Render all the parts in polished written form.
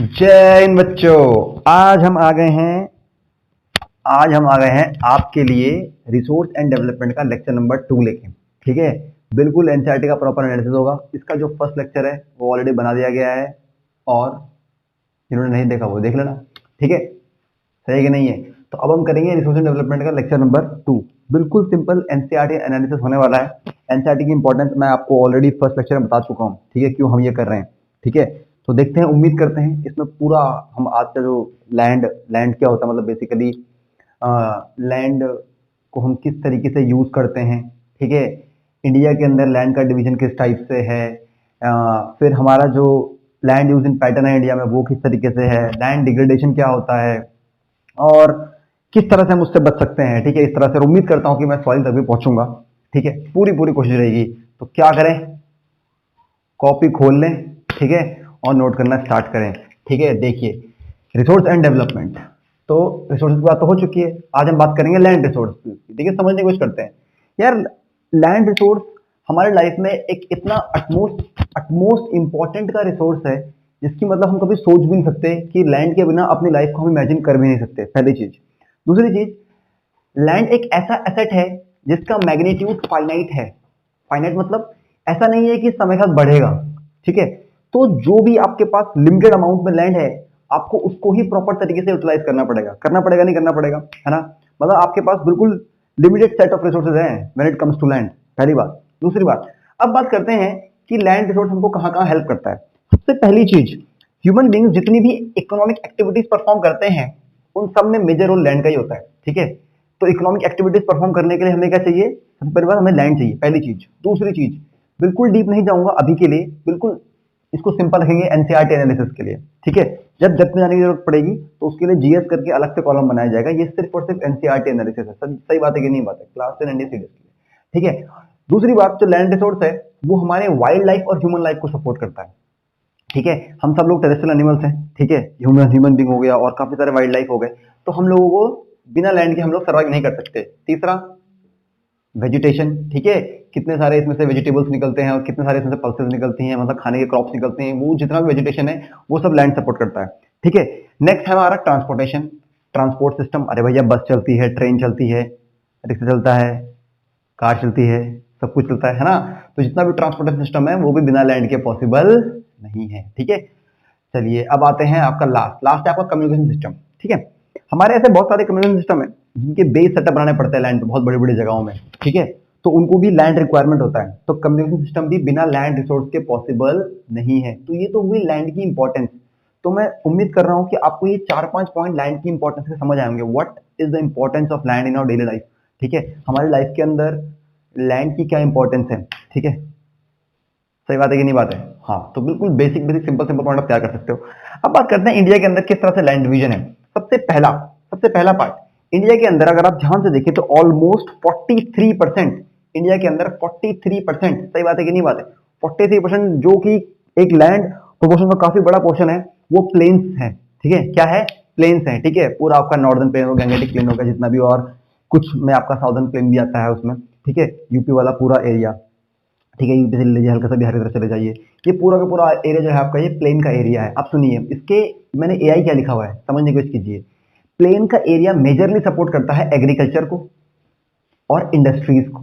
जय हिंद बच्चों। आज हम आ गए हैं आपके लिए रिसोर्स एंड डेवलपमेंट का लेक्चर नंबर 2 लेके। ठीक है, बिल्कुल एनसीईआरटी का प्रॉपर एनालिसिस होगा। इसका जो फर्स्ट लेक्चर है वो ऑलरेडी बना दिया गया है और जिन्होंने नहीं देखा वो देख लेना। ठीक है, सही कि नहीं है? तो अब हम करेंगे रिसोर्स एंड डेवलपमेंट का लेक्चर नंबर 2। बिल्कुल सिंपल एनसीईआरटी एनालिसिस होने वाला है। एनसीईआरटी की इंपॉर्टेंस मैं आपको ऑलरेडी फर्स्ट लेक्चर में बता चुका हूँ। ठीक है, क्यों हम ये कर रहे हैं। ठीक है, तो देखते हैं, उम्मीद करते हैं इसमें पूरा हम आज का जो लैंड लैंड क्या होता है, मतलब बेसिकली लैंड को हम किस तरीके से यूज करते हैं। ठीक है, इंडिया के अंदर लैंड का डिवीजन किस टाइप से है, फिर हमारा जो लैंड यूज इन पैटर्न है इंडिया में वो किस तरीके से है, लैंड डिग्रेडेशन क्या होता है और किस तरह से हम उससे बच सकते हैं। ठीक है, इस तरह से उम्मीद करता हूं कि मैं सॉइल तक भी पहुंचूंगा। ठीक है, पूरी पूरी कोशिश रहेगी। तो क्या करें, कॉपी खोल लें, ठीक है, और नोट करना स्टार्ट करें। ठीक है, देखिए रिसोर्स एंड डेवलपमेंट, तो रिसोर्स की बात तो हो चुकी है। आज हम बात करेंगे लैंड रिसोर्स की। देखिए, समझने की कोशिश करते हैं यार। लैंड रिसोर्स हमारे लाइफ में एक इतना अटमोस्ट इंपॉर्टेंट का रिसोर्स है जिसकी मतलब हम कभी सोच भी नहीं सकते कि लैंड के बिना अपनी लाइफ को हम इमेजिन कर भी नहीं सकते, पहली चीज। दूसरी चीज, लैंड एक ऐसा एसेट है जिसका मैग्नीट्यूड फाइनाइट है। फाइनाइट मतलब ऐसा नहीं है कि समय के साथ बढ़ेगा। ठीक है, तो जो भी आपके पास लिमिटेड अमाउंट में लैंड है आपको उसको ही प्रॉपर तरीके से यूटिलाइज करना पड़ेगा नहीं करना पड़ेगा, है ना। मतलब आपके पास बिल्कुल लिमिटेड सेट ऑफ रिसोर्सेज हैं when it comes to land, पहली बात। दूसरी बात, अब बात करते हैं कि लैंड रिसोर्स हमको कहाँ कहाँ हेल्प करता है। सबसे पहली चीज, ह्यूमन बींग्स जितनी भी इकोनॉमिक एक्टिविटीज परफॉर्म करते हैं उन सब में मेजर रोल लैंड का ही होता है। ठीक है, तो इकोनॉमिक एक्टिविटीज परफॉर्म करने के लिए हमें क्या चाहिए, सबसे पहली बात हमें लैंड चाहिए, पहली चीज। दूसरी चीज, बिल्कुल डीप नहीं जाऊंगा अभी के लिए, बिल्कुल इसको सिंपल रखेंगे एनसीईआरटी एनालिसिस के लिए। ठीक है, जब डेप्थ में जाने की जरूरत पड़ेगी तो उसके लिए जीएस करके अलग से कॉलम बनाया जाएगा। ये सिर्फ और सिर्फ एनसीईआरटी एनालिसिस है। सही बात है कि नहीं बात है, क्लास 10 एनडीसी के लिए। ठीक है, दूसरी बात, जो लैंड रिसोर्स है वो हमारे वाइल्ड लाइफ और ह्यूमन लाइफ को सपोर्ट करता है। ठीक है, हम सब लोग टेरेस्ट्रियल एनिमल्स हैं। ठीक है, ह्यूमन बींग हो गया और काफी सारे वाइल्ड लाइफ हो गए, तो हम लोगों को बिना लैंड के हम लोग सर्वाइव नहीं कर सकते। तीसरा, वेजिटेशन। ठीक है, कितने सारे इसमें से वेजिटेबल्स निकलते हैं और कितने सारे इसमें से पल्सेस निकलती हैं, मतलब खाने के क्रॉप्स निकलते हैं, वो जितना भी वेजिटेशन है वो सब लैंड सपोर्ट करता है। ठीक है, नेक्स्ट है हमारा ट्रांसपोर्टेशन, ट्रांसपोर्ट सिस्टम। अरे भैया, बस चलती है, ट्रेन चलती है, रिक्शा चलता है, कार चलती है, सब कुछ चलता है ना। तो जितना भी ट्रांसपोर्टेशन सिस्टम है वो भी बिना लैंड के पॉसिबल नहीं है। ठीक है, चलिए अब आते हैं आपका लास्ट लास्ट है आपका कम्युनिकेशन सिस्टम। ठीक है, हमारे ऐसे बहुत सारे कम्युनिकेशन सिस्टम है जिनके बेस सेटअप बनाने पड़ते हैं लैंड पे बहुत बड़ी बड़ी जगहों में। ठीक है, तो उनको भी लैंड रिक्वायरमेंट होता है, तो कम्युनिकेशन सिस्टम भी बिना लैंड रिसोर्स के पॉसिबल नहीं है। तो ये तो हुई लैंड की इंपॉर्टेंस। तो मैं उम्मीद कर रहा हूं कि आपको ये 4-5 पॉइंट लैंड की इंपॉर्टेंस से समझ आएंगे। What is the importance of land in our daily life. ठीक है, हमारी लाइफ के अंदर लैंड की क्या इंपॉर्टेंस है। ठीक है, सही बात है कि नहीं बात है। हाँ, तो बिल्कुल basic basic simple simple point आप तैयार कर सकते हो। अब बात करते हैं इंडिया के अंदर किस तरह से लैंड डिवीजन है। सबसे पहला पार्ट, इंडिया के अंदर अगर आप ध्यान से देखें तो ऑलमोस्ट 43%, इंडिया के अंदर 43%, सही बात है कि नहीं बात है, 43% जो कि एक लैंड प्रोपोर्शन का काफी बड़ा पोर्शन है वो प्लेन्स है। ठीक है, क्या है, प्लेन्स है। ठीक है, पूरा आपका नॉर्दर्न प्लेन होगा, गंगेटिक प्लेन होगा, जितना भी, और कुछ में आपका साउदर्न प्लेन भी आता है उसमें। ठीक है, यूपी वाला पूरा एरिया। ठीक है, यूपी से ले लीजिए, हल्का सा बिहार की तरफ चले जाइए, ये पूरा का पूरा एरिया जो है आपका ये प्लेन का एरिया है। आप सुनिए, इसके मैंने एआई क्या लिखा हुआ है समझने की कोशिश कीजिए। प्लेन का एरिया मेजरली सपोर्ट करता है एग्रीकल्चर को और इंडस्ट्रीज को।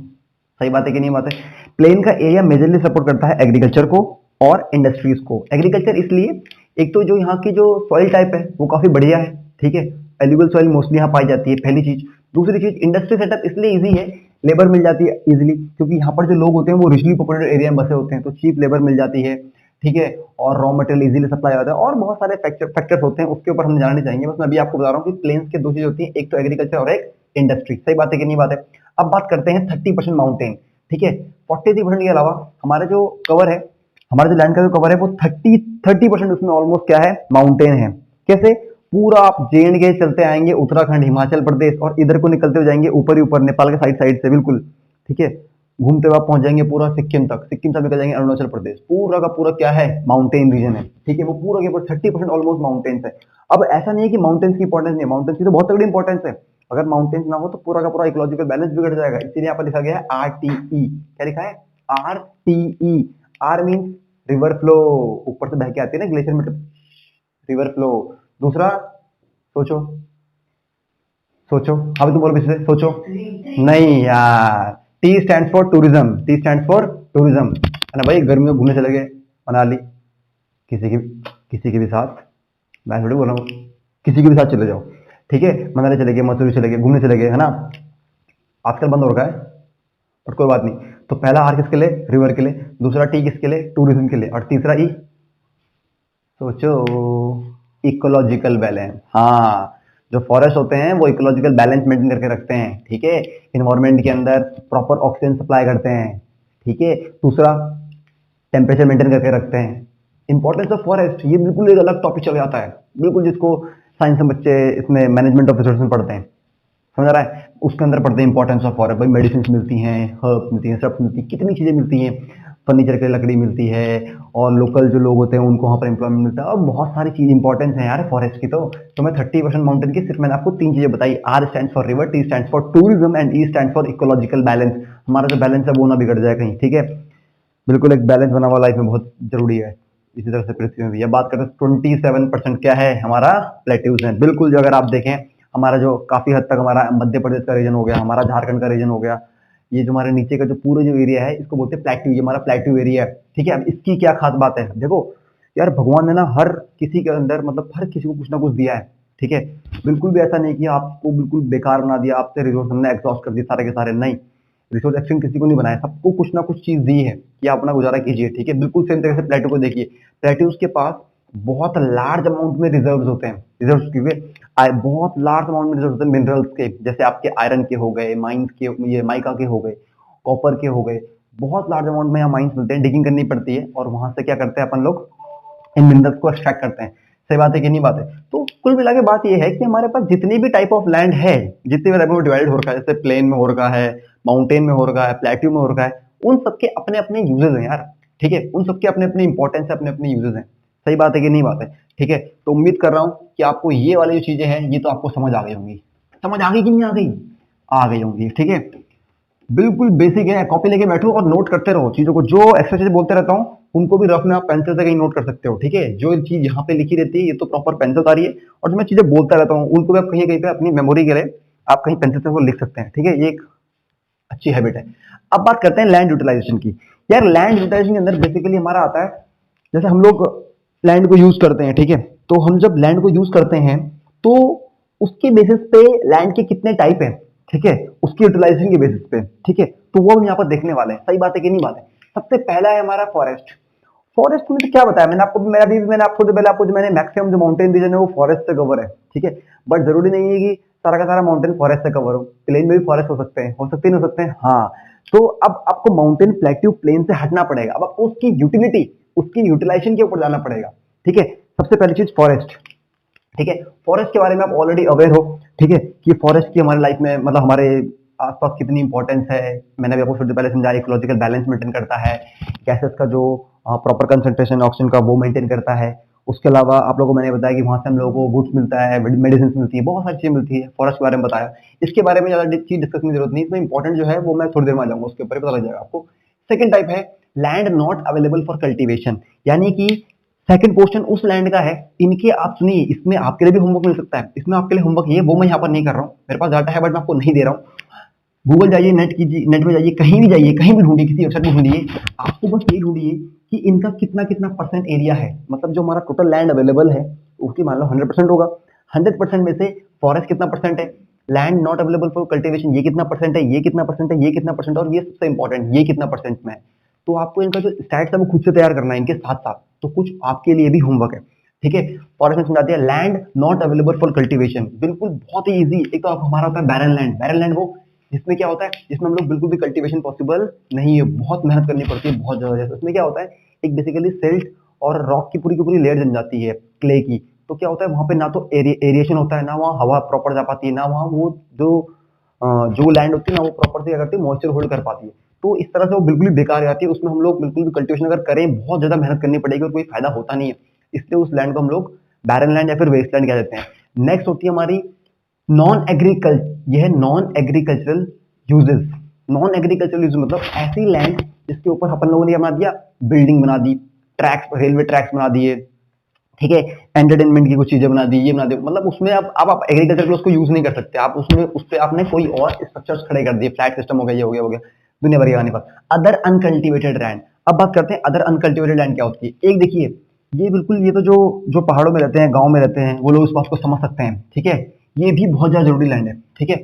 सही बात है कि नहीं बात है, प्लेन का एरिया मेजरली सपोर्ट करता है एग्रीकल्चर को और इंडस्ट्रीज को। एग्रीकल्चर इसलिए, एक तो जो यहाँ की जो सॉइल टाइप है वो काफी बढ़िया है। ठीक है, एल्यूवियल सॉइल मोस्टली यहाँ पाई जाती है, पहली चीज। दूसरी चीज, इंडस्ट्री सेटअप इसलिए इजी है, लेबर मिल जाती है इजीली, क्योंकि यहाँ पर जो लोग होते हैं वो रिचली पॉपुलेटेड एरिया में बसे होते हैं, तो चीप लेबर मिल जाती है। ठीक है, और रॉ मटेरियल इजीली सप्लाई होता है, और बहुत सारे फैक्टर्स होते हैं, उसके ऊपर हम जाना नहीं चाहेंगे। बस मैं अभी आपको बता रहा हूँ कि प्लेन्स के दो चीज होती है, एक तो एग्रीकल्चर और एक इंडस्ट्री। सही बात है कि नहीं बात है। अब बात करते हैं 30% माउंटेन। ठीक है, 43% के अलावा हमारा जो कवर है, हमारा जो लैंड का जो कवर है वो 30% उसमें ऑलमोस्ट क्या है, माउंटेन है। कैसे, पूरा आप जे चलते आएंगे, उत्तराखंड, हिमाचल प्रदेश, और इधर को निकलते हुए जाएंगे ऊपर ही ऊपर नेपाल के साइड साइड से बिल्कुल। ठीक है, घूमते हुए आप पहुंच जाएंगे पूरा सिक्किम तक, सिक्किम से निकल जाएंगे अरुणाचल प्रदेश, पूरा का पूरा क्या है, माउंटेन रीजन है। ठीक है, वो पूरा के पूरा 30% ऑलमोस्ट माउंटेन्स है। अब ऐसा नहीं है कि माउंटेन्स की इंपॉर्टेंस नहीं है, माउंटेन्स की तो बहुत तगड़ी इंपॉर्टेंस है। अगर माउंटेन्स ना हो तो पूरा का पूरा इकोलॉजिकल बैलेंस बिगड़ जाएगा। इसीलिए यहाँ पर लिखा गया है RTE। क्या लिखा है, RTE। R mean river flow, ऊपर से बह के आती है ना ग्लेशियर में, रिवर फ्लो। दूसरा सोचो सोचो, हाँ तुम बोलो पीछे से, सोचो। नहीं यार, T stand for tourism, T stand for tourism, है ना भाई। गर्मी में घूमने चले गए मनाली, किसी के भी साथ, मैं थोड़ी बोल रहा हूँ, किसी के भी साथ चले जाओ, ठीक है, मनाली चले गए, मसूरी चले गए, घूमने चले गए, है ना। आजकल बंद हो रखा है, पर कोई बात नहीं। तो पहला आर किसके लिए, रिवर के लिए, दूसरा टी किसके लिए, टूरिज्म के लिए, और तीसरा ई, सोचो, इकोलॉजिकल बैलेंस। हाँ, जो फॉरेस्ट होते हैं वो इकोलॉजिकल बैलेंस मेंटेन करके रखते हैं, ठीक है, इन्वायरमेंट के अंदर प्रॉपर ऑक्सीजन सप्लाई करते हैं, ठीक है। दूसरा, टेम्परेचर मेंटेन करके रखते हैं। इंपॉर्टेंस ऑफ फॉरेस्ट, ये बिल्कुल एक अलग टॉपिक चल जाता है, बिल्कुल, जिसको साइंस में बच्चे इसमें मैनेजमेंट ऑफ रिसोर्स में पढ़ते हैं, समझ रहा है, उसके अंदर पढ़ते हैं इंपॉर्टेंस ऑफ फॉरेस्ट। भाई मेडिसिन मिलती हैं, हर्ब मिलती हैं, सब मिलती हैं, कितनी चीज़ें मिलती हैं, फर्नीचर के लिए लकड़ी मिलती है, और लोकल जो लोग होते हैं उनको वहाँ पर एम्प्लॉयमेंट मिलता है, और बहुत सारी चीज़ इंपॉर्टेंस है यार फॉरेस्ट की। तो मैं 30% माउंटेन की सिर्फ मैंने आपको 3 चीज़ें बताई। R stand for river, T stand for tourism, and E stand for ecological balance. हमारा जो बैलेंस है वो ना बिगड़ जाए कहीं, ठीक है। बिल्कुल एक बैलेंस बना हुआ लाइफ में बहुत जरूरी है, इसी तरह से पृथ्वी में भी। अब बात करते हैं 27% क्या है हमारा, प्लेट्यूज है। बिल्कुल, जो अगर आप देखें हमारा जो काफी हद तक हमारा मध्य प्रदेश का रीजन हो गया, हमारा झारखंड का रीजन हो गया, ये जो हमारे नीचे का जो पूरा जो एरिया है इसको बोलते हैं प्लेट्यू, ये हमारा प्लेट्यू एरिया है, ठीक है। अब इसकी क्या खास बात है, देखो यार, भगवान ने ना हर किसी के अंदर, मतलब हर किसी को कुछ ना कुछ दिया है, ठीक है। बिल्कुल भी ऐसा नहीं कि आपको बिल्कुल बेकार बना दिया, आपसे रिसोर्स हमने एग्जॉस्ट कर दिए सारे के सारे, नहीं। रिसोर्स एक्सचेंज किसी को नहीं बनाया, सबको कुछ ना कुछ चीज दी है कि आप अपना गुजारा कीजिए, ठीक है। बिल्कुल सेम तरह से प्लेट्यू को देखिए, प्लेट्यूज के पास बहुत लार्ज अमाउंट में रिजर्व्स होते हैं, रिजर्व्स क्योंकि बहुत लार्ज अमाउंट में रिजर्व्स होते हैं मिनरल्स के, जैसे आपके आयरन के हो गए, माइंस के, ये माइका के हो गए, कॉपर के हो गए, बहुत लार्ज अमाउंट में यहाँ माइंस मिलते हैं, डिगिंग करनी पड़ती है, और वहां से क्या करते हैं अपन लोग, इन मिनरल्स को एक्सट्रैक्ट करते हैं। सही बात है कि नहीं बात है। तो कुल मिला के बात ये है कि हमारे पास जितनी भी टाइप ऑफ लैंड है, जितने भी टाइप में डिवाइड हो रखा है, जैसे प्लेन में हो रखा है, माउंटेन में हो रखा है, प्लेट्यू में हो रखा है, उन सबके अपने अपने यूजेस हैं यार, ठीक है, उन सबके अपने अपने इंपॉर्टेंस है, अपने अपने यूजेस हैं। सही बात है कि नहीं बात है, ठीक है। तो उम्मीद कर रहा हूँ कि आपको ये वाली जो चीजें हैं ये तो आपको समझ आ गई होंगी, समझ आ गई कि नहीं आ गई, आ गई होंगी, ठीक है। बिल्कुल बेसिक है, कॉपी लेके बैठो और नोट करते रहो चीजों को, जो एक्स्ट्रा चीजें बोलते रहता हूँ उनको भी रफ में आप पेंसिल से कहीं नोट कर सकते हो, ठीक है। जो चीज यहाँ पे लिखी रहती है ये तो प्रॉपर पेंसिल आ रही है, और जो मैं चीजें बोलता रहता हूँ उनको भी आप कहीं कहीं पे अपनी मेमोरी के लिए आप कहीं पेंसिल से वो लिख सकते हैं, ठीक है, ये एक अच्छी हैबिट है। अब बात करते हैं लैंड यूटिलाइजेशन की। यार लैंड यूटिलाइजेशन के अंदर बेसिकली हमारा आता है, जैसे हम लोग लैंड को यूज करते हैं, ठीक है, तो हम जब लैंड को यूज करते हैं तो उसके बेसिस पे लैंड के कितने टाइप हैं, ठीक है, उसकी यूटिलाइजेशन के बेसिस पे, ठीक है, तो वो हम यहाँ पर देखने वाले हैं। सही बात है कि नहीं बात है। सबसे पहला है हमारा फॉरेस्ट। फॉरेस्ट में तो क्या बताया मैंने आपको, मैंने आपको तो पहले आपको जो मैंने मैक्सिमम जो माउंटेन रीजन है वो फॉरेस्ट से कवर है, ठीक है। बट जरूरी नहीं है कि सारा का सारा माउंटेन फॉरेस्ट से कवर हो, प्लेन में भी फॉरेस्ट हो सकते हैं, हो सकते नहीं हो सकते हैं, हाँ। तो अब आपको माउंटेन प्लेट्यू प्लेन से हटना पड़ेगा, अब आपको उसकी यूटिलिटी, उसकी यूटिलाइजेशन के ऊपर जाना पड़ेगा, ठीक है। सबसे पहली चीज फॉरेस्ट, ठीक है। फॉरेस्ट के बारे में आप ऑलरेडी अवेयर हो, ठीक है, कि फॉरेस्ट की हमारी लाइफ में, मतलब हमारे आसपास कितनी इंपॉर्टेंस है। मैंने भी आपको थोड़ी देर पहले समझाया, इकोलॉजिकल बैलेंस मेंटेन करता है, गैसेस का जो प्रॉपर कंसंट्रेशन ऑक्सीजन का वो मेंटेन करता है। उसके अलावा आप लोगों को मैंने बताया कि वहां से हम लोगों को वुड्स मिलता है, मेडिसिन मिलती है, बहुत सारी चीजें मिलती है, फॉरेस्ट के बारे में बताया। इसके बारे में ज्यादा चीज डिस्कस की जरूरत नहीं, इसमें इंपॉर्टेंट जो है वो मैं थोड़ी देर में आ जाऊंगा, उसके ऊपर ही पता लग जाएगा आपको। सेकंड टाइप है land not available for cultivation, यानी कि सेकंड क्वेश्चन उस लैंड का है, इनके आप सुनिए, इसमें आपके लिए भी होमवर्क मिल सकता है, इसमें आपके लिए होमवर्क ये वो मैं यहाँ पर नहीं कर रहा हूँ, मेरे पास डाटा है बट मैं आपको नहीं दे रहा हूँ। गूगल जाइए, नेट कीजिए, नेट में जाइए, कहीं भी जाइए, कहीं भी ढूंढिए, किसी वेबसाइट में ढूंढिए, आपको बस ये ढूंढिए कि इनका कितना कितना परसेंट एरिया है, मतलब जो हमारा टोटल लैंड अवेलेबल है उसकी मान लो 100% होगा, 100% में से फॉरेस्ट कितना परसेंट है, land not available for cultivation ये कितना परसेंट है, ये कितना परसेंट है, ये कितना परसेंट, और ये सबसे इंपॉर्टेंट ये कितना परसेंट में है। तो आपको इनका जो स्टैट्स है वो खुद से तैयार करना है इनके साथ साथ, तो कुछ आपके लिए भी होमवर्क है, ठीक है। फॉरेस्ट में समझा दिया land not available for cultivation, बिल्कुल बहुत ही इजी। एक तो हमारा होता है बैरन लैंड, बैरन लैंड वो जिसमें क्या होता है, जिसमें हम लोग बिल्कुल भी कल्टीवेशन पॉसिबल नहीं है, बहुत मेहनत करनी पड़ती है, बहुत ज्यादा। उसमें क्या होता है, एक बेसिकली सिल्ट और रॉक की पूरी लेयर जम जाती है क्ले की, तो क्या होता है वहां पे ना तो एरिएशन होता है, ना वहाँ हवा प्रॉपर जा पाती है, ना वहाँ वो जो लैंड होती है ना वो प्रॉपर से क्या करती है, मॉइस्चर होल्ड कर पाती है। तो इस तरह से वो बिल्कुल ही बेकार जाती है, उसमें हम लोग बिल्कुल भी कल्टीवेशन अगर करें बहुत ज्यादा मेहनत करनी पड़ेगी और कोई फायदा होता नहीं है, इसलिए उस लैंड को हम लोग बैरन लैंड या फिर वेस्ट लैंड कह देते हैं। नेक्स्ट होती है हमारी नॉन एग्रीकल्चर, यह है non agricultural uses. Non agricultural use मतलब ऐसी लैंड जिसके ऊपर अपन लोगों ने बना दिया, बिल्डिंग बना दी, ट्रैक्स, रेलवे ट्रैक्स बना दिए, ठीक है, एंटरटेनमेंट की कुछ चीजें बना दी, ये बना दी, मतलब उसमें आप एग्रीकल्चर के लिए उसको यूज नहीं कर सकते, आप उसमें उस पे आपने कोई और स्ट्रक्चर्स खड़े कर दिए, फ्लैट सिस्टम हो गया, ये हो गया, हो गया, दुनिया भर के आने पर। अदर अनकल्टिवेटेड लैंड, अब बात करते हैं अदर अनकल्टिवेटेड लैंड क्या होती है। एक देखिए, ये बिल्कुल, ये तो जो जो पहाड़ों में रहते हैं, गाँव में रहते हैं, वो लोग इस बात को समझ सकते हैं, ठीक है, ये भी बहुत ज्यादा जरूरी लैंड है, ठीक है।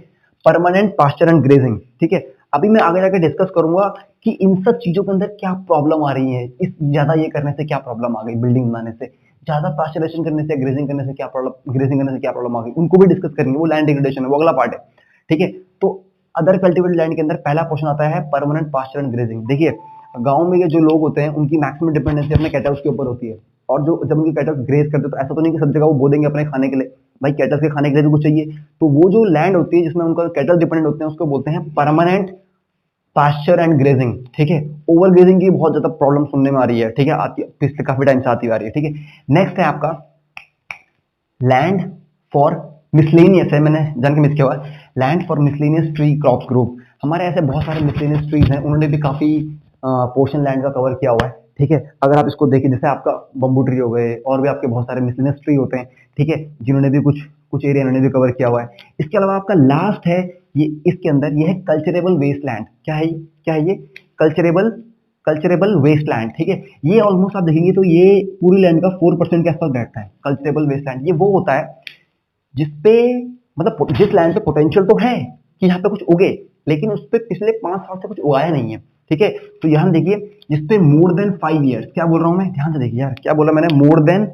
परमानेंट पास्चर एंड ग्रेजिंग, ठीक है। अभी मैं आगे जाके डिस्कस करूंगा कि इन सब चीजों के अंदर क्या प्रॉब्लम आ रही है, इस ज्यादा ये करने से क्या प्रॉब्लम आ गई, बिल्डिंग बनाने से ज्यादा पास्चराइजेशन करने से, ग्रेजिंग करने से क्या प्रॉब्लम, ग्रेजिंग करने से क्या प्रॉब्लम आ गई, उनको भी डिस्कस करेंगे, वो लैंड डिग्रेडेशन है, वो अगला पार्ट है, ठीक है। तो अदर कल्टिवेटेड लैंड के अंदर पहला क्वेश्चन आता है परमानेंट पास्चर एंड ग्रेजिंग। देखिए, गांव में ये जो लोग होते हैं उनकी मैक्सिमम डिपेंडेंसी अपने कैटल्स के ऊपर होती है, और जो जब उनकी कैटल्स ग्रेज करते हैं तो ऐसा तो नहीं कि सब जगह वो बो देंगे अपने खाने के लिए, भाई कैटल्स के खाने के लिए भी कुछ चाहिए, तो वो जो लैंड होती है जिसमें उनका कैटल डिपेंडेंट होते हैं उसको बोलते हैं परमानेंट पास्चर एंड ग्रेजिंग, ठीक है। ओवर ग्रेजिंग की बहुत ज्यादा प्रॉब्लम सुनने में आ रही है, ठीक है, आती पिछले काफी टाइम से आती आ रही है, ठीक है। नेक्स्ट है आपका लैंड फॉर मिसलेनियस, है, मैंने जान के मिस किया हुआ, land for miscellaneous tree crops group. हमारे ऐसे बहुत सारे मिसलेनियस ट्रीज हैं, उन्होंने भी काफी पोर्शन लैंड का कवर किया हुआ है, ठीक है। अगर आप इसको देखिए, जैसे आपका बम्बू ट्री हो गए, और भी आपके बहुत सारे मिसलेनियस ट्री होते हैं, ठीक है, जिन्होंने भी कुछ कुछ एरिया इन्होंने भी कवर किया हुआ है। इसके अलावा आपका लास्ट है, ये इसके अंदर ये है कल्चरेबल वेस्ट लैंड। क्या है, क्या है ये, कल्चरेबल कल्चरेबल वेस्ट लैंड, ठीक है। ये ऑलमोस्ट आप देखेंगे तो ये पूरी लैंड का 4% के आसपास बैठता है, कल्चरेबल वेस्ट लैंड। ये वो होता है जिसपे, मतलब जिस लैंड पे पोटेंशियल तो है कि यहाँ पे कुछ उगे, लेकिन उस पे पिछले 5 साल से कुछ उगाया नहीं है, ठीक है। तो यहाँ देखिए, जिसपे मोर देन 5 ईयर्स, क्या बोल रहा हूँ मैं, ध्यान से देखिए यार, क्या बोला मैंने, मोर देन,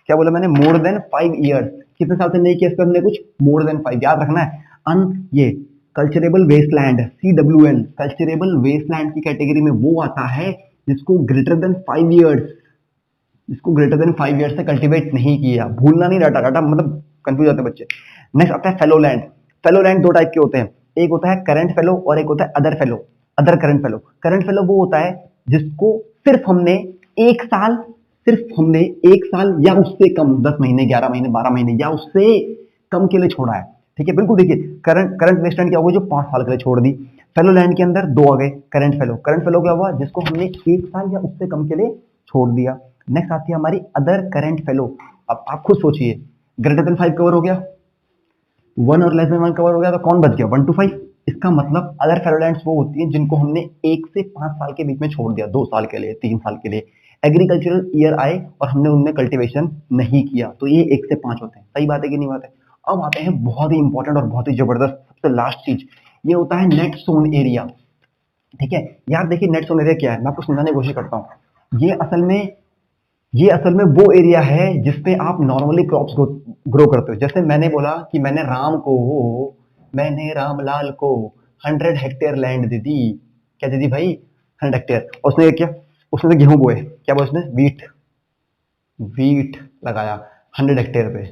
क्या बोला मैंने, मोर देन 5 ईयर्स, कितने साल से नहीं किया इस पे हमने कुछ, मोर देन 5, याद रखना है। ये culturable wasteland, CWL, culturable wasteland की कैटेगरी में वो आता है जिसको ग्रेटर देन 5 ईयर्स, जिसको ग्रेटर देन 5 ईयर्स से कल्टीवेट नहीं किया, भूलना नहीं, डाटा डाटा मतलब कंफ्यूज होते हैं बच्चे। नेक्स्ट आता है फेलो लैंड। फेलो लैंड दो टाइप के होते हैं, एक होता है करंट फेलो और एक होता है other fellow, other current fellow. Current fellow वो होता है जिसको सिर्फ हमने 1 साल, सिर्फ हमने 1 साल या उससे कम, 10 महीने, 11 महीने, 12 महीने या उससे कम के लिए छोड़ा है, ठीक है। बिल्कुल देखिए, करंट करंट वेस्टलैंड क्या होगा, जो 5 साल के लिए छोड़ दी। फेलो लैंड के अंदर दो आ गए, करंट फेलो। करंट फेलो क्या हुआ, जिसको हमने 1 साल या उससे कम के लिए छोड़ दिया। नेक्स्ट आती है हमारी अदर करंट फेलो। अब आप खुद सोचिए, ग्रेटर देन 5 कवर हो गया, 1 और लेस देन 1 कवर हो गया, तो कौन बच गया, 1 to 5। इसका मतलब अदर फेलोलैंड्स वो होती हैं जिनको हमने 1 से 5 साल के बीच में छोड़ दिया, 2 साल के लिए, 3 साल के लिए, एग्रीकल्चरल ईयर आए और हमने उनमें कल्टीवेशन नहीं किया, तो ये 1 से 5 होते हैं। सही बात है कि नहीं बात है। अब आते हैं बहुत ही इंपॉर्टेंट और बहुत ही जबरदस्त सबसे लास्ट चीज, ये होता है नेट सोन एरिया, ठीक है। यार देखिए, नेट सोन एरिया क्या है, मैं आपको समझाने की कोशिश करता हूँ। ये असल में वो एरिया है जिसपे आप नॉर्मली क्रॉप्स ग्रो करते हो। जैसे मैंने बोला कि मैंने रामलाल को 100 हेक्टेयर लैंड दे दी, क्या दे दी भाई, 100 हेक्टेयर। उसने क्या, उसने तो गेहूं बोए, क्या बोला उसने, वीट, वीट लगाया 100 हेक्टेयर पे,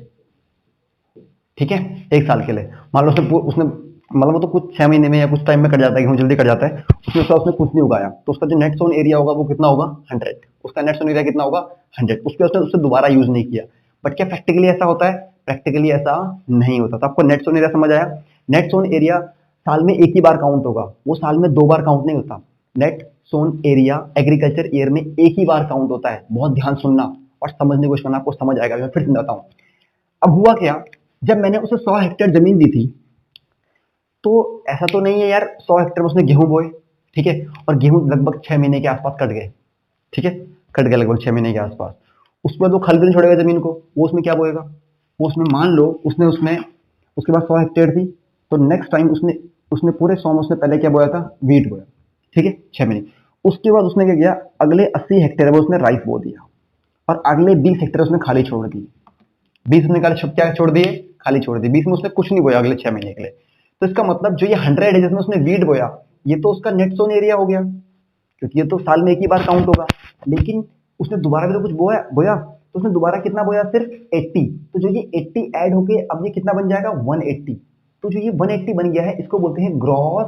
ठीक है, 1 साल के लिए। मान लो उसने मतलब वो तो कुछ 6 महीने में या कुछ टाइम में कट जाता है, गेहूं जल्दी कट जाता है, उसने कुछ नहीं उगाया, तो उसका जो नेट सोन एरिया होगा वो कितना होगा, 100। उसका नेट सोन एरिया कितना होगा, 100। उसने दोबारा यूज नहीं किया। बट क्या प्रैक्टिकली ऐसा होता है, प्रैक्टिकली ऐसा नहीं होता। तो आपको नेट सोन एरिया समझ आया। नेट सोन एरिया साल में एक ही बार काउंट होगा, वो साल में 2 बार काउंट नहीं होता। Net sown area agriculture year में एक ही बार काउंट होता है। बहुत ध्यान सुनना और समझने की कोशिश करना, आपको समझ आएगा। मैं फिर समझाता हूँ। अब हुआ क्या, जब मैंने उसे 100 हेक्टेयर जमीन दी थी, तो ऐसा तो नहीं है यार 100 हेक्टेयर में उसने गेहूं बोए, ठीक है, और गेहूं लगभग 6 महीने के आसपास कट गए, ठीक है, कट गए लगभग 6 महीने के आसपास। उसके बाद वो खल भी नहीं छोड़ेगा जमीन को, वो उसमें क्या बोएगा, वो उसमें मान लो उसने उसमें उसके बाद 100 हेक्टेयर थी, तो नेक्स्ट टाइम उसने उसने पूरे 100 में उसने पहले क्या बोया था, वीट बोया, ठीक है, 6 महीने। उसके बाद उसने क्या किया, अगले 80 हेक्टेयर में उसने राइस बो दिया, और अगले 20 हेक्टेयर उसने खाली छोड़ दिए। 20 उसने क्या छोड़ दिए, खाली छोड़ दिए। 20 में उसने कुछ नहीं बोया अगले 6 महीने के लिए। तो इसका मतलब जो ये 100 है जिसमें उसने वीट बोया, ये तो उसका नेट सोन एरिया हो गया, क्योंकि ये तो साल में एक ही बार काउंट होगा। लेकिन उसने दोबारा भी तो कुछ बोया बोया, तो उसने दोबारा कितना बोया, सिर्फ 80। तो जो ये 80 ऐड होके अब ये कितना बन जाएगा, 180। तो जो ये 180 बन गया है, इसको बोलते हैं gross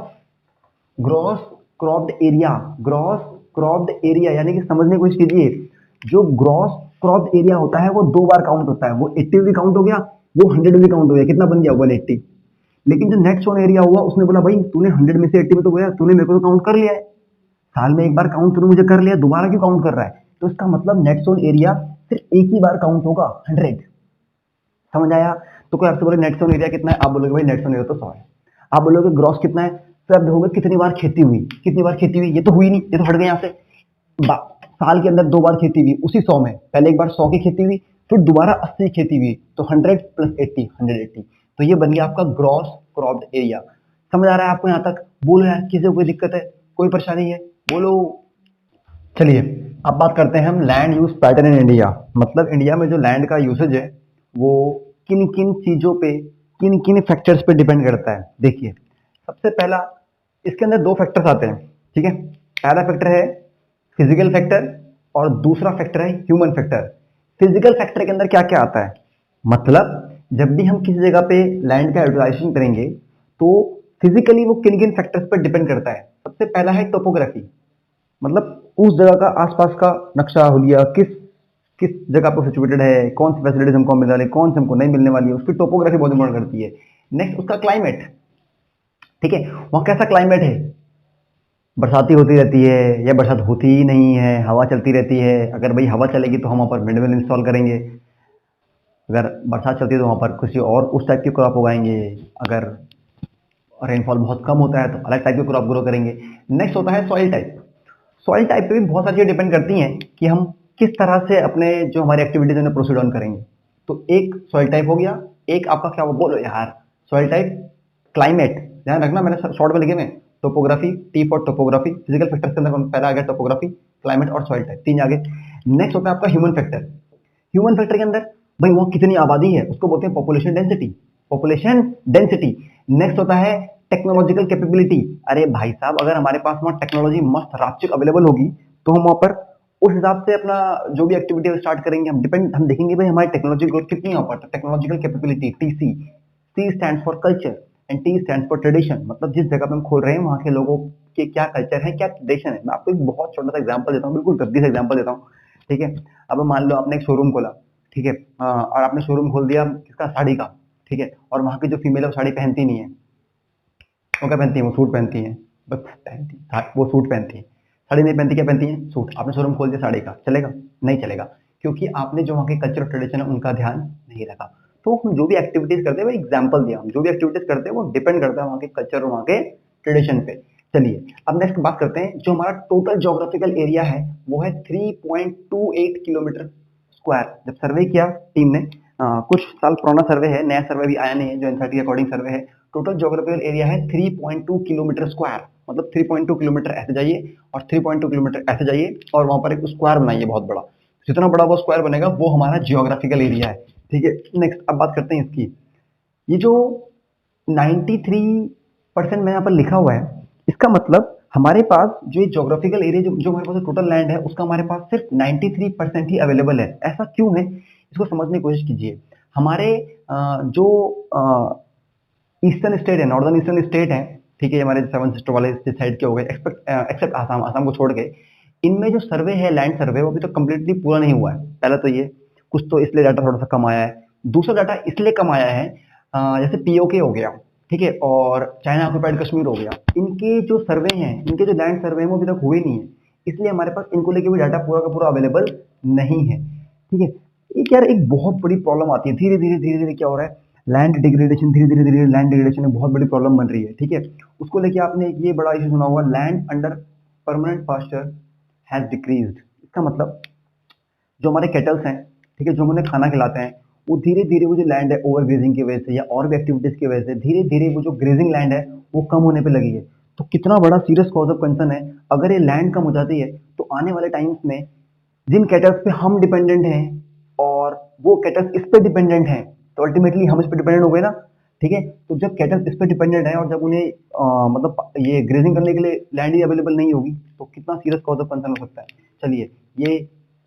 gross cropped area. Gross cropped area यानी कि समझने की कोशिश कीजिए, जो ग्रॉस क्रॉप्ड एरिया होता है वो 2 बार काउंट होता है। वो 80 भी काउंट हो गया, वो 100 भी काउंट हो गया, कितना बन गया, 180। लेकिन जो नेट सोन एरिया हुआ, उसने बोला भाई तूने 100 में से 80 में तो गया, तूने मेरे को तो काउंट कर लिया है, साल में एक बार काउंट तूने मुझे कर लिया, दोबारा क्यों काउंट कर रहा है। तो इसका मतलब नेट सोन एरिया सिर्फ एक ही बार काउंट होगा 100। समझ आया? तो कोई आपसे बोले नेट सोन एरिया कितना है, आप बोलोगे भाई नेट सोन एरिया तो 100 है। आप बोलोगे ग्रॉस कितना है, फिर आप देखोगे कितनी बार खेती हुई, कितनी बार खेती हुई, ये तो हुई नहीं, ये तो हट गए यहाँ से। साल के अंदर 2 बार खेती हुई उसी 100 में, पहले एक बार 100 की खेती हुई, फिर दोबारा 80 की खेती हुई, तो 100 प्लस 80 180, तो ये बन गया आपका ग्रॉस क्रॉप्ड एरिया। समझ आ रहा है आपको यहाँ तक? बोलो यार, किसी को कोई दिक्कत है, कोई परेशानी है, बोलो। चलिए अब बात करते हैं हम land use pattern in India. मतलब इंडिया में जो लैंड का यूसेज है वो किन किन चीजों पे, किन किन फैक्टर्स पे डिपेंड करता है। देखिए सबसे पहला इसके अंदर 2 फैक्टर्स आते हैं, ठीक है। पहला फैक्टर है फिजिकल फैक्टर और दूसरा फैक्टर है ह्यूमन फैक्टर। फिजिकल फैक्टर के अंदर क्या क्या आता है, मतलब जब भी हम किसी जगह पे लैंड का यूटिलाइजेशन करेंगे तो फिजिकली वो किन किन फैक्टर्स पर डिपेंड करता है। सबसे पहला है टोपोग्राफी, मतलब उस जगह का आसपास का नक्शा हुलिया किस किस जगह पर सिचुएटेड है, कौन सी फैसिलिटीज हमको मिलने वाली है, कौन सी हमको नहीं मिलने वाली है, उसकी टोपोग्राफी बहुत इंपॉर्टेंट करती है। नेक्स्ट उसका क्लाइमेट, ठीक है, वहाँ कैसा क्लाइमेट है, बरसाती होती रहती है या बरसात होती ही नहीं है, हवा चलती रहती है। अगर भाई हवा चलेगी तो हम वहाँ पर विंडमिल इंस्टॉल करेंगे, अगर बरसात चलती है तो वहाँ पर किसी और उस टाइप की क्रॉप उगाएंगे, अगर रेनफॉल बहुत कम होता है तो अलग टाइप की क्रॉप ग्रो करेंगे। नेक्स्ट होता है सॉइल टाइप। सॉइल टाइप पे भी बहुत सारी चीज़ें डिपेंड करती हैं कि हम किस तरह से अपने जो हमारी एक्टिविटीज उन्हें प्रोसीड ऑन करेंगे। तो एक सॉइल टाइप हो गया, एक आपका क्या बोलो यार, सॉइल टाइप, क्लाइमेट, ध्यान रखना मैंने शॉर्ट में लिखे हुए, topography, T for topography, physical factors के अंदर पहला आ गया टोपोग्राफी, क्लाइमेट और सॉइल टाइप, 3 आगे। नेक्स्ट होता है आपका ह्यूमन फैक्टर। ह्यूमन फैक्टर के अंदर भाई वहाँ कितनी आबादी है उसको बोलते हैं population density, population density. Next होता है टेक्नोलॉजिकल कैपेबिलिटी। अरे भाई साहब अगर हमारे पास वहाँ टेक्नोलॉजी मस्त रापचिक अवेलेबल होगी तो हम वहाँ पर उस हिसाब से अपना जो भी एक्टिविटी स्टार्ट करेंगे। हम देखेंगे भाई हमारी टेक्नोलॉजी ग्रोथ कितनी है वहाँ पर, technological capability, TC. T stand for culture and T stand for tradition, मतलब जिस जगह पे हम खोल रहे हैं वहाँ के लोगों के क्या कल्चर है, क्या ट्रेडिशन है। मैं आपको एक बहुत छोटा सा एग्जाम्पल देता हूँ, बिल्कुल गद्दी से एग्जाम्पल देता हूँ, ठीक है। अब मान लो आपने एक शोरूम खोला, ठीक है, और आपने शोरूम खोल दिया किसका, साड़ी का, ठीक है, और वहाँ की जो फीमेल है वो साड़ी पहनती नहीं है, वो क्या पहनती है, वो सूट पहनती है, बस पहनती है, वो सूट पहनती है, साड़ी नहीं पहनती, क्या पहनती है, सूट। आपने शोरूम खोल दिया साड़ी का, चलेगा? नहीं चलेगा, क्योंकि आपने जो वहाँ के कल्चर और ट्रेडिशन है उनका ध्यान नहीं रखा। तो हम जो भी एक्टिविटीज करते हैं वो एग्जाम्पल दिया, हम जो भी एक्टिविटीज करते हैं वो डिपेंड करता है वहाँ के कल्चर और वहाँ के ट्रेडिशन पे। चलिए अब नेक्स्ट बात करते हैं, जो हमारा टोटल ज्योग्राफिकल एरिया है वो है 3.28 किलोमीटर स्क्वायर। जब सर्वे किया टीम ने, कुछ साल पुराना सर्वे है, नया सर्वे भी आया नहीं है, जो एनसीईआरटी के अकॉर्डिंग सर्वे है, टोटल ज्योग्राफिकल एरिया है 3.2 किलोमीटर स्क्वायर। मतलब 3.2 किलोमीटर ऐसे जाइए और 3.2 किलोमीटर ऐसे जाइए और वहां पर एक स्क्वायर बनाइए बहुत बड़ा। जितना बड़ा वो स्क्वायर बनेगा वो हमारा जियोग्राफिकल एरिया है, ठीक है। नेक्स्ट अब बात करते हैं इसकी, ये जो 93% में यहाँ पर लिखा हुआ है, इसका मतलब हमारे पास जो ज्योग्राफिकल एरिया जो हमारे पास टोटल लैंड है उसका हमारे पास सिर्फ 93% ही अवेलेबल है। ऐसा क्यों है, इसको समझने की कोशिश कीजिए। हमारे जो ईस्टर्न स्टेट है, नॉर्दर्न ईस्टर्न स्टेट है, ठीक है, हमारे 7 सिस्टर वाले साइड के हो गए, एक्सेप्ट आसाम, आसाम को छोड़ के, इनमें जो सर्वे है, लैंड सर्वे, वो अभी तो कम्प्लीटली पूरा नहीं हुआ है। पहला तो ये कुछ तो इसलिए डाटा थोड़ा सा कम आया है। दूसरा डाटा इसलिए कम आया है, जैसे पीओके हो गया, ठीक है, और चाइना ऑक्युपाइड कश्मीर हो गया, इनके जो सर्वे हैं, इनके जो लैंड सर्वे हैं वो अभी तक हुए नहीं है, इसलिए हमारे पास इनको लेके भी डाटा पूरा का पूरा अवेलेबल नहीं है, ठीक है। एक यार एक बहुत बड़ी प्रॉब्लम आती है, धीरे धीरे क्या हो रहा है, लैंड डिग्रेडेशन, धीरे लैंड डिग्रेडेशन में बहुत बड़ी प्रॉब्लम बन रही है, ठीक है। उसको लेके आपने ये बड़ा इशू सुना होगा, land under permanent pasture has decreased. इसका मतलब जो हमारे केटल्स हैं, ठीक है, जो हमें खाना खिलाते हैं, वो धीरे धीरे वो जो लैंड है ओवर ग्रेजिंग की वजह से या और भी एक्टिविटीज की वजह से धीरे धीरे वो जो ग्रेजिंग लैंड है वो कम होने पे लगी है। तो कितना बड़ा सीरियस कॉज ऑफ कंसर्न है। अगर ये लैंड कम हो जाती है तो आने वाले टाइम्स में जिन कैटल्स पे हम डिपेंडेंट हैं और वो कैटल्स इस पे डिपेंडेंट हैं, तो अल्टीमेटली हम इस पे डिपेंडेंट हो गए ना, ठीक है। तो जब कैटल्स इस पे डिपेंडेंट है और जब उन्हें मतलब ये ग्रेजिंग करने के लिए लैंड ही अवेलेबल नहीं होगी तो कितना सीरियस कॉज ऑफ कंसर्न हो सकता है। चलिए ये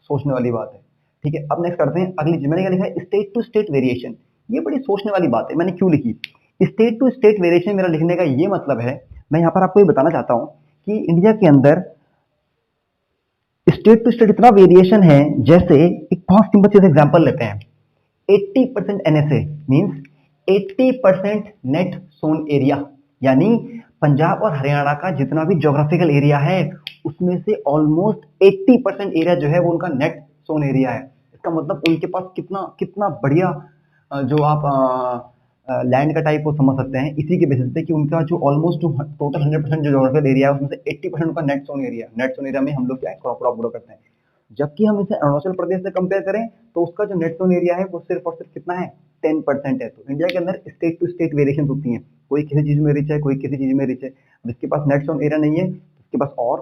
सोचने वाली बात है, ठीक है। अब नेक्स्ट करते हैं अगली चीज, मैंने क्या लिखा है, स्टेट टू स्टेट वेरिएशन। ये बड़ी सोचने वाली बात है, मैंने क्यों लिखी स्टेट टू स्टेट वेरिएशन। मेरा लिखने का ये मतलब है, मैं यहाँ पर आपको ये बताना चाहता हूँ कि इंडिया के अंदर स्टेट टू स्टेट इतना वेरिएशन है। जैसे एक बहुत सिंपल चीज एग्जांपल लेते हैं, 80% NSA means 80% net sown area, यानी पंजाब और हरियाणा का जितना भी ज्योग्राफिकल एरिया है उसमें से ऑलमोस्ट 80% एरिया जो है वो उनका नेट सोन एरिया है। इसका मतलब उनके पास कितना कितना बढ़िया जो आप लैंड का टाइप वो समझ सकते हैं इसी के बेसिस पे कि उनका जो ऑलमोस्ट टोटल 100% जो ज्योग्राफिकल एरिया है उसमें से 80% उनका नेट सोन एरिया में हम लोग क्या है क्रॉप ग्रो करते हैं। जबकि हम इसे अरुणाचल प्रदेश से कंपेयर करें तो उसका जो नेट जोन एरिया है वो सिर्फ और सिर्फ कितना है 10% है। तो इंडिया के अंदर स्टेट टू स्टेट वेरिएशन होती हैं, कोई किसी चीज में रिच है कोई किसी चीज में रिच है। जिसके पास नेट जोन एरिया नहीं है उसके पास और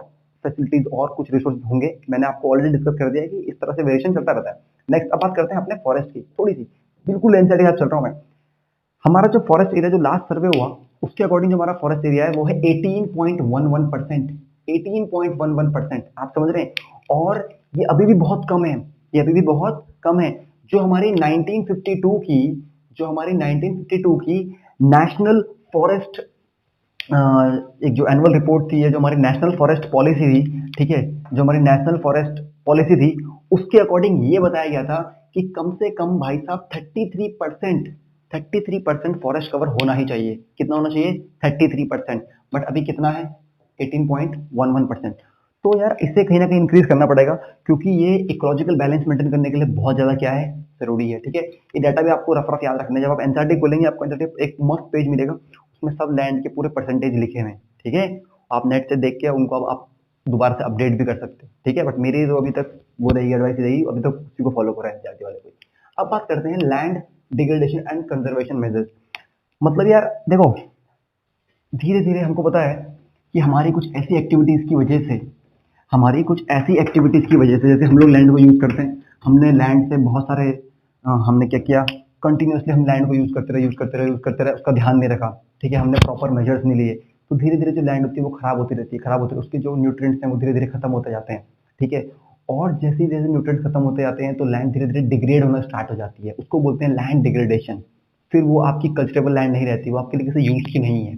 फैसिलिटीज और कुछ रिसोर्स होंगे। मैंने आपको ऑलरेडी डिस्कस कर दिया है कि इस तरह से वेरिएशन चलता रहता है। नेक्स्ट अब बात करते हैं अपने फॉरेस्ट की थोड़ी सी, बिल्कुल एनसीईआरटी के साथ चल रहा हूँ मैं। हमारा जो फॉरेस्ट एरिया जो लास्ट सर्वे हुआ उसके अकॉर्डिंग जो हमारा फॉरेस्ट एरिया है वो है 18.11%। 18.11% आप समझ रहे हैं, और ये अभी भी बहुत कम है, ये अभी भी बहुत कम है। जो हमारी 1952 की जो हमारी 1952 की नेशनल फॉरेस्ट एक जो एनुअल रिपोर्ट थी, जो हमारी नेशनल फॉरेस्ट पॉलिसी थी, ठीक है, जो हमारी नेशनल फॉरेस्ट पॉलिसी थी उसके अकॉर्डिंग ये बताया गया था कि कम से कम भाई साहब 33% फॉरेस्ट कवर होना ही चाहिए। कितना होना चाहिए 33%, बट अभी कितना है 18.11%। तो यार इससे कहीं ना कहीं इंक्रीज करना पड़ेगा क्योंकि ये इकोलॉजिकल बैलेंस मेंटेन करने के लिए बहुत ज्यादा क्या है जरूरी है। ठीक है, ये डाटा भी आपको रफ याद रखना है। जब आप एनसीईआरटी खोलेंगे आपको एनसीईआरटी एक मस्त पेज मिलेगा उसमें सब लैंड के पूरे परसेंटेज लिखे हुए हैं। ठीक है, आप नेट से देख के उनको आप दोबारा से अपडेट भी कर सकते हैं। ठीक है, बट मेरी तो अभी तक वो रहेगी एडवाइस रहेगी, अभी तक उसी को फॉलो कर रहा है एनसीईआरटी वाले को। अब बात करते हैं land degradation and conservation measures. मतलब यार देखो, धीरे धीरे हमको पता है कि हमारी कुछ ऐसी एक्टिविटीज की वजह से जैसे हम लोग लैंड को यूज करते हैं, हमने लैंड से बहुत सारे हमने क्या किया, कंटिन्यूसली हम लैंड को यूज करते रहे, उसका ध्यान नहीं रखा। ठीक है, हमने प्रॉपर मेजर्स नहीं लिए, तो धीरे धीरे जो लैंड होती है वो खराब होती रहती है, उसके जो न्यूट्रिएंट्स हैं वो धीरे धीरे खत्म होते जाते हैं। ठीक है, और जैसे जैसे न्यूट्रिएंट्स खत्म होते जाते हैं तो लैंड धीरे धीरे डिग्रेड होना स्टार्ट हो जाती है, उसको बोलते हैं लैंड डिग्रेडेशन। फिर वो आपकी कल्चरेबल लैंड नहीं रहती, वो आपके लिए किसी यूज की नहीं है।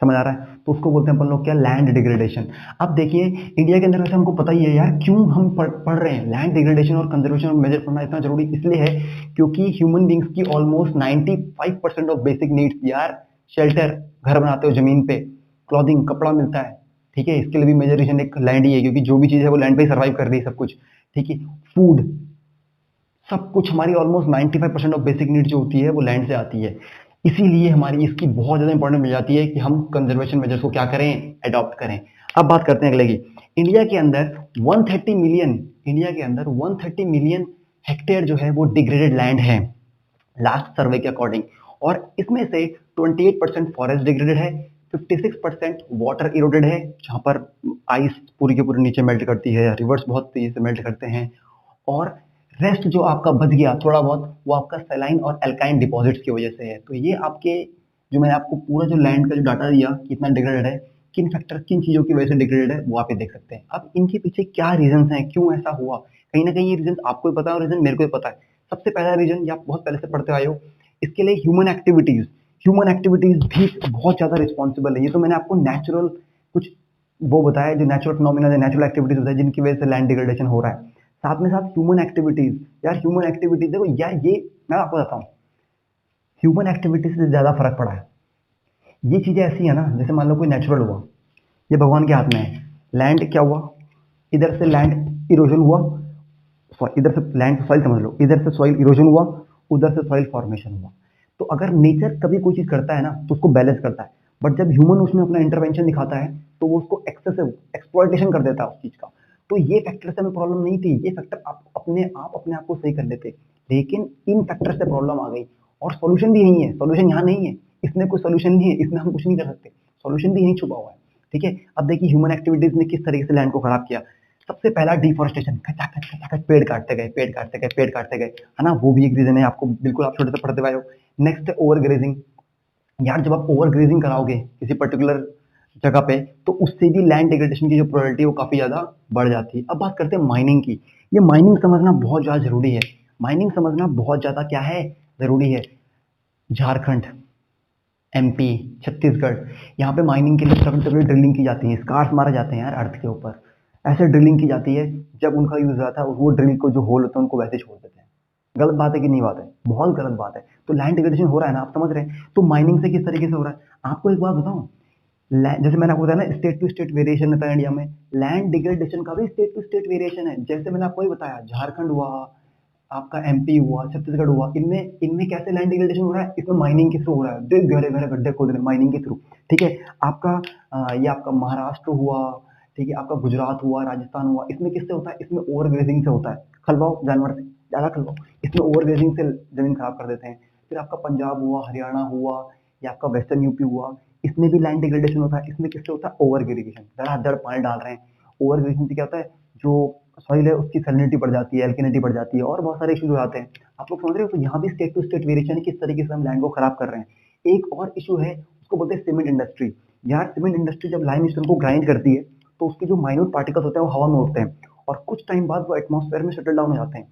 समझ आ रहा है, तो उसको बोलते हैं अपन लोग क्या, लैंड डिग्रेडेशन। अब देखिए इंडिया के अंदर वैसे हमको पता ही है यार क्यों हम पढ़ रहे हैं लैंड डिग्रेडेशन और कंजर्वेशन मेजर पढ़ना इतना जरूरी इसलिए है क्योंकि ह्यूमन बींग्स की ऑलमोस्ट 95% ऑफ बेसिक नीड्स यार, शेल्टर, घर बनाते हो जमीन पे, क्लॉथिंग, कपड़ा मिलता है। ठीक है, इसके लिए भी मेजर रीजन एक लैंड ही है क्योंकि जो भी चीज है वो लैंड पे ही सर्वाइव कर रही है सब कुछ। ठीक है, फूड, सब कुछ हमारी ऑलमोस्ट 95% ऑफ बेसिक नीड जो होती है वो लैंड से आती है। इसीलिए हमारी इसकी बहुत ज्यादा इंपॉर्टेंट मिल जाती है कि हम कंजर्वेशन मेजर्स को क्या करें, अडॉप्ट करें। अब बात करते हैं अगले की। इंडिया के अंदर 130 मिलियन हेक्टेयर जो है वो डिग्रेडेड लैंड है लास्ट सर्वे के अकॉर्डिंग, और इसमें से 28% फॉरेस्ट डिग्रेडेड है, 56% वाटर इरोडेड है जहां पर आइस पूरी के पूरी नीचे मेल्ट करती है, रिवर्स बहुत तेजी से मेल्ट करते हैं, और रेस्ट जो आपका बच गया थोड़ा बहुत वो आपका सैलाइन और एल्काइन डिपॉजिट्स की वजह से है। तो ये आपके जो मैंने आपको पूरा जो लैंड का जो डाटा दिया कितना डिग्रेडेड है, किन फैक्टर किन चीजों की वजह से डिग्रेडेड है वो आप ये देख सकते हैं। अब इनके पीछे क्या रीजन है, क्यों ऐसा हुआ, कहीं ना कहीं ये रीजन आपको भी पता है और रीजन मेरे को भी पता है। सबसे पहला रीजन ये आप बहुत पहले से पढ़ते आए हो, इसके लिए ह्यूमन एक्टिविटीज भी बहुत ज्यादा रिस्पॉन्सिबल है। ये तो मैंने आपको नेचुरल कुछ वो बताया, जो नेचुरल फिनोमिना नेचुरल एक्टिविटीज होता है जिनकी वजह से लैंड डिग्रेडेशन हो रहा है। साथ में साथ ह्यूमन एक्टिविटीज, यार ह्यूमन एक्टिविटीज देखो यार, ये मैं आपको बताता हूँ, ह्यूमन एक्टिविटीज से ज्यादा फर्क पड़ा है। ये चीजें ऐसी है ना, जैसे मान लो कोई नेचुरल हुआ, ये भगवान के हाथ में है। लैंड क्या हुआ, इधर से लैंड इरोजन हुआ, इधर से लैंड सॉइल समझ लो, इधर से सॉइल इरोजन हुआ, उधर से सॉइल फॉर्मेशन हुआ। तो अगर नेचर कभी कोई चीज करता है ना तो उसको बैलेंस करता है, बट जब ह्यूमन उसमें अपना इंटरवेंशन दिखाता है तो वो उसको एक्सेसिव एक्सप्लॉइटेशन कर देता है उस चीज का। तो ये फैक्टर से हमें प्रॉब्लम नहीं थी, ये फैक्टर आप अपने आप को सही कर लेते, लेकिन इन फैक्टर से प्रॉब्लम आ गई। और सॉल्यूशन भी यही है, सॉल्यूशन यहाँ नहीं है, इसमें कोई सॉल्यूशन नहीं है, इसमें हम कुछ नहीं कर सकते, सॉल्यूशन भी यही छुपा हुआ है। ठीक है, अब देखिए ह्यूमन एक्टिविटीज ने किस तरीके से लैंड को खराब किया। सबसे पहला डिफॉरेस्टेशन, खचाखच पेड़ काटते गए, है ना, वो भी एक रीजन है, आपको बिल्कुल आप छोटे से पढ़ते हुए हो। नेक्स्ट है ओवर ग्रेजिंग। यार जब आप ओवर ग्रेजिंग कराओगे किसी पर्टिकुलर जगह पे तो उससे भी लैंड डिग्रेडेशन की जो प्रोबेबिलिटी है वो काफी ज्यादा बढ़ जाती है। अब बात करते हैं माइनिंग की। ये माइनिंग समझना बहुत ज्यादा जरूरी है, माइनिंग समझना बहुत ज्यादा क्या है जरूरी है। झारखंड, एमपी, छत्तीसगढ़, यहाँ पे माइनिंग के लिए तगड़ी तगड़ी ड्रिलिंग की जाती है, स्कार्स मारे जाते हैं यार अर्थ के ऊपर, ऐसे ड्रिलिंग की जाती है जब उनका यूज आता है वो ड्रिल को जो होल होता है उनको वैसे छोड़ देते हैं। गलत बात है कि नहीं बात है, बहुत गलत बात है। तो लैंड डिग्रेडेशन हो रहा है ना, आप समझ रहे हैं, तो माइनिंग से किस तरीके से हो रहा है आपको एक बात बताऊं। जैसे मैंने आपको बताया ना स्टेट टू स्टेट वेरिएशन रहता है इंडिया में, लैंड डिग्रेडेशन का भी स्टेट टू स्टेट वेरिएशन है। जैसे मैंने आपको ही बताया झारखंड हुआ, आपका एमपी हुआ, छत्तीसगढ़ हुआ, इनमें इनमें कैसे लैंड डिग्रेडेशन हो रहा है? इसमें माइनिंग के थ्रू हो रहा है, देख गहरे गहरे गड्ढे खोद रहे हैं माइनिंग के थ्रू। ठीक है, आपका ये आपका महाराष्ट्र हुआ, ठीक है, आपका गुजरात हुआ, राजस्थान हुआ, इसमें किससे होता है? इसमें ओवर ग्रेजिंग से होता है, खलवाओ जानवर से, ज्यादा खलवाओ, इसमें ओवर ग्रेजिंग से जमीन खराब कर देते हैं। फिर आपका पंजाब हुआ, हरियाणा हुआ, या आपका वेस्टर्न यूपी हुआ, इसमें भी लैंड डिग्रेडेशन होता है। इसमें किससे होता है? ओवर ग्रेडिशन, धड़ाधड़ पानी डाल रहे हैं। ओवर ग्रेडिशन से क्या होता है? जो सॉइल है उसकी सैलिनिटी बढ़ जाती है, एल्किनिटी बढ़ जाती है, और बहुत सारे इश्यूज हो जाते हैं। आप लोग समझ रहे हो? तो यहाँ भी स्टेट टू स्टेट वेरिएशन है, किस तरीके से हम लैंड को खराब कर रहे हैं। एक और इशू है, उसको बोलते हैं सीमेंट इंडस्ट्री। यार सीमेंट इंडस्ट्री जब लाइमस्टोन को ग्राइंड करती है, तो उसके जो माइन्यूट पार्टिकल्स होते हैं वो हवा में उड़ते हैं, और कुछ टाइम बाद वो एटमॉस्फेयर में सेटल डाउन हो जाते हैं।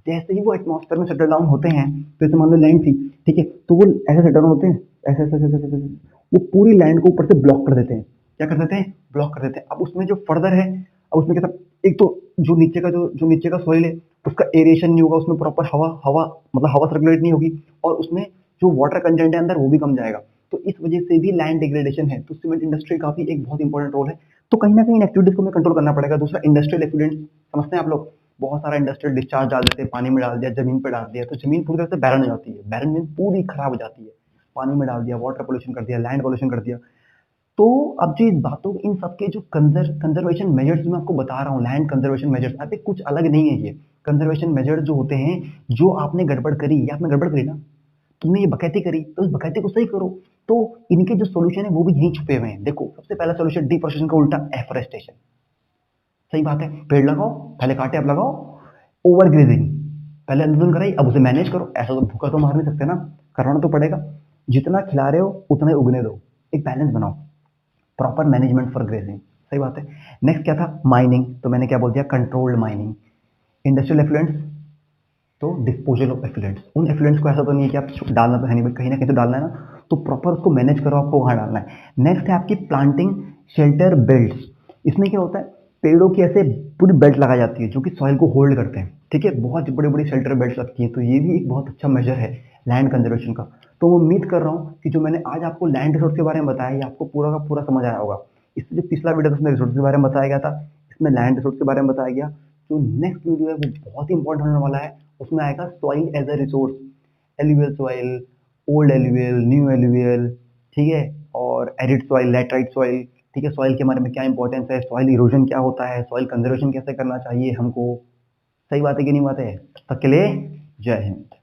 जैसे ही वो एटमॉस्फेयर में सेटल डाउन होते हैं, तो जैसे मान लो लैंड थी, ठीक है, तो वो ऐसे सेटल डाउन होते हैं, ऐसे ऐसे ऐसे ऐसे ऐसे, वो पूरी लैंड को ऊपर से ब्लॉक कर देते हैं। क्या कर देते हैं? ब्लॉक कर देते हैं। अब उसमें जो फर्दर है, अब उसमें क्या, एक तो जो नीचे का सॉइल है उसका एरिएशन नहीं होगा, उसमें प्रॉपर हवा हवा मतलब हवा सर्कुलेट नहीं होगी, और उसमें जो वाटर कंटेंट है अंदर वो भी कम जाएगा। तो इस वजह से भी लैंड डिग्रेडेशन है। तो सीमेंट इंडस्ट्री का भी एक बहुत इंपॉर्टेंट रोल है। तो कहीं ना कहीं एक्टिविटीज को हमें कंट्रोल करना पड़ेगा। दूसरा, इंडस्ट्रियल एफ्लुएंट, समझते हैं आप लोग? बहुत सारा इंडस्ट्रियल डिस्चार्ज डाल देते हैं, पानी में डाल दिया, जमीन पे डाल दिया, तो जमीन पूरी तरह से बैरन हो जाती है, बैरन मीन पूरी खराब हो जाती है। पानी में डाल दिया, वाटर पोल्यूशन कर दिया, लैंड पोल्यूशन कर दिया। तो अब जो इस बातों, इन सबके जो कंजर्वेशन मेजर्स मैं आपको बता रहा हूँ, लैंड कंजर्वेशन मेजर्स, अभी कुछ अलग नहीं है ये। कंजर्वेशन मेजर्स जो होते हैं, जो आपने गड़बड़ करी, या आपने गड़बड़ करी ना, तुमने ये बकैती करी, तो इस बकैती को सही करो। तो इनके जो सोल्यूशन है वो भी यहीं छुपे हुए हैं। देखो, सबसे पहला सोल्यूशन डिफोरेस्टेशन का उल्टा, एफोरेस्टेशन। सही बात है, पेड़ लगाओ, पहले काटे अब लगाओ। ओवर ग्रेजिंग, पहले अंधाधुंध कराई, अब उसे मैनेज करो। ऐसा तो भूखा तो मार नहीं सकते ना, करना तो पड़ेगा। जितना खिला रहे हो उतना ही उगने दो, एक बैलेंस बनाओ, प्रॉपर मैनेजमेंट फॉर ग्रेजिंग। सही बात है। नेक्स्ट क्या था? माइनिंग। तो मैंने क्या बोल दिया? Controlled mining. इंडस्ट्रियल एफ्लुएंट्स, तो डिस्पोजल ऑफ एफ्लुएंट्स। उन एफ्लुएंट्स को ऐसा तो नहीं है कि आप डालना तो है नहीं, कहीं ना कहीं तो डालना है ना, तो प्रॉपर उसको मैनेज करो, आपको वहां डालना है। नेक्स्ट है आपकी प्लांटिंग शेल्टर बेल्ट्स। इसमें क्या होता है? पेड़ों की ऐसे पूरी बेल्ट लगाई जाती है जो कि सॉइल को होल्ड करते हैं। ठीक है, बहुत बड़ी बड़ी शेल्टर बेल्ट लगती हैं, तो ये भी एक बहुत अच्छा मेजर है लैंड कंजर्वेशन का। तो मैं उम्मीद कर रहा हूँ कि जो मैंने आज आपको लैंड रिसोर्स के बारे में बताया, ये आपको पूरा का पूरा समझ आया होगा। इससे जो पिछला वीडियो था उसमें रिसोर्स के बारे में बताया गया था, इसमें लैंड रिसोर्स के बारे में बताया गया। जो नेक्स्ट वीडियो है वो बहुत ही इंपॉर्टेंट होने वाला है, उसमें आएगा soil as a resource, alluvial soil, old alluvial, new alluvial, ठीक है, और एरिड सॉइल, लैटराइट सॉइल। ठीक है, सॉइल के बारे में क्या इंपॉर्टेंस है, सॉइल इरोजन क्या होता है, सॉइल कंजर्वेशन कैसे करना चाहिए हमको। सही बात है कि नहीं बात है? तब तक के लिए जय हिंद।